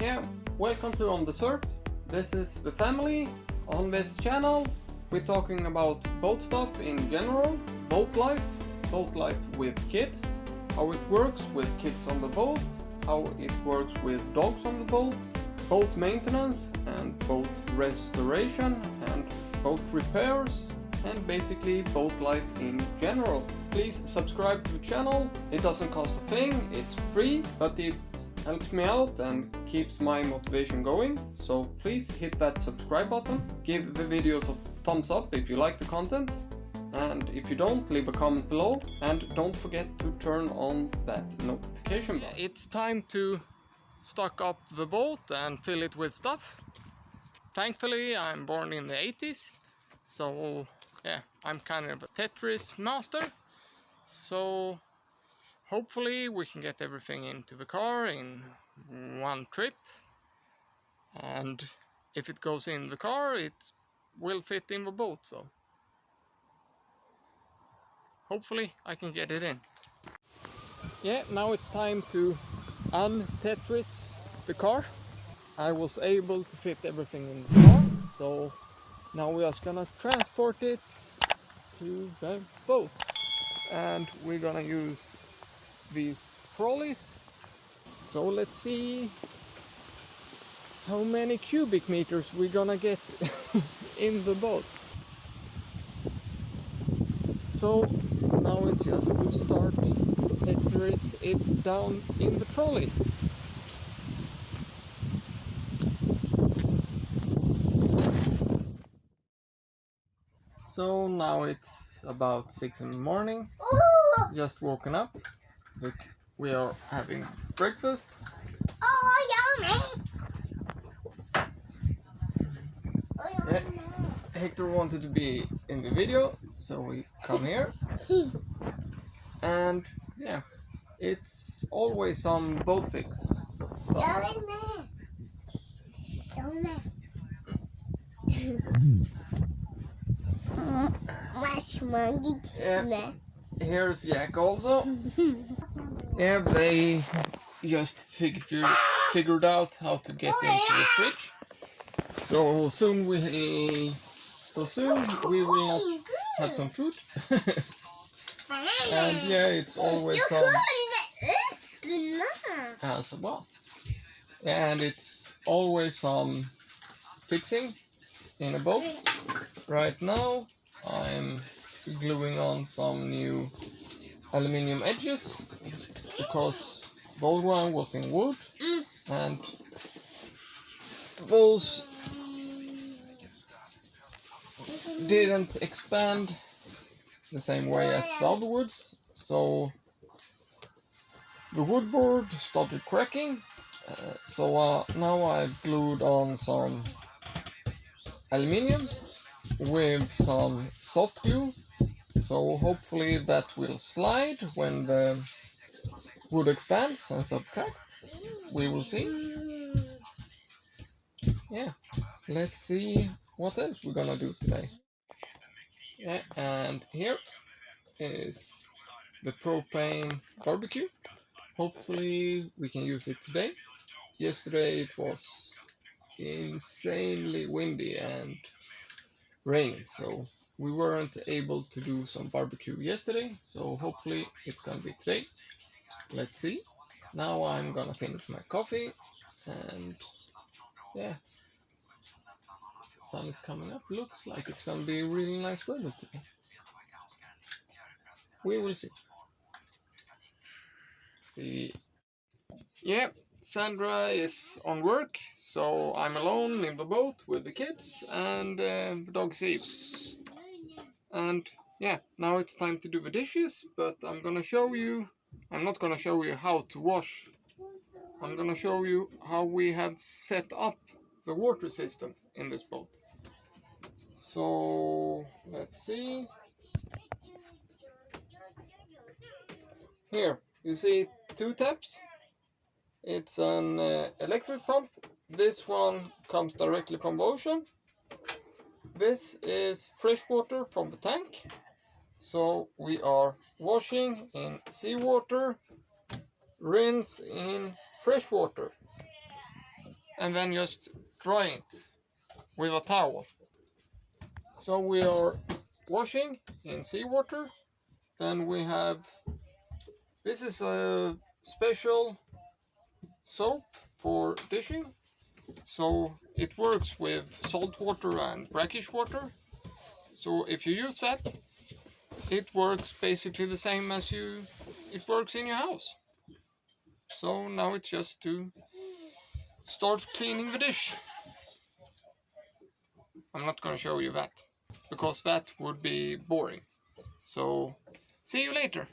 Yeah, welcome to On the Surf. This is the family. On this channel we're talking about boat stuff in general, boat life with kids, how it works with kids on the boat, how it works with dogs on the boat maintenance and boat restoration and boat repairs, and basically boat life in general. Please subscribe to the channel. It doesn't cost a thing, it's free, but it helps me out and keeps my motivation going. So please hit that subscribe button, give the videos a thumbs up if you like the content, and if you don't, leave a comment below, and don't forget to turn on that notification bell. It's time to stock up the boat and fill it with stuff. Thankfully I'm born in the 80s, so yeah, I'm kind of a Tetris master. So hopefully we can get everything into the car in one trip, and if it goes in the car it will fit in the boat, so hopefully I can get it in. Yeah, now it's time to un-Tetris the car. I was able to fit everything in the car, so now we're just gonna transport it to the boat, and we're gonna use these trolleys. So let's see how many cubic meters we're gonna get in the boat. So now it's just to start Tetris it down in the trolleys. So now it's about 6 in the morning, just woken up. Look, we are having breakfast. Yeah, Hector wanted to be in the video, so we come here. And yeah, it's always some boat fix stuff. Yeah, here's Jack also. Yeah, they just figured out how to get into the fridge. So soon we will not have some food. And yeah, it's always some as well. And it's always some fixing in a boat. Right now I'm gluing on some new aluminium edges because the old one was in wood and those didn't expand the same way as the other woods, so the wood board started cracking. So now I've glued on some aluminium with some soft glue, so hopefully that will slide when the wood expands and subtract. We will see. Yeah, let's see what else we're gonna do today. Yeah, and here is the propane barbecue. Hopefully we can use it today. Yesterday it was insanely windy and rainy, so we weren't able to do some barbecue yesterday, so hopefully it's gonna be today. Let's see. Now I'm gonna finish my coffee, and yeah, sun is coming up. Looks like it's gonna be really nice weather today. We will see. See. Yeah, Sandra is on work, so I'm alone in the boat with the kids and the dog Steve. And yeah, now it's time to do the dishes, but I'm not gonna show you how to wash. I'm gonna show you how we have set up the water system in this boat. So let's see. Here you see two taps. It's an electric pump. This one comes directly from the ocean. This is fresh water from the tank. So we are washing in seawater, rinse in fresh water. and then just dry it with a towel. So we are washing in seawater. Then we have, this is a special soap for dishing. So it works with salt water and brackish water. So if you use that, it works basically the same as it works in your house. So now it's just to start cleaning the dish. I'm not going to show you that, because that would be boring. So see you later.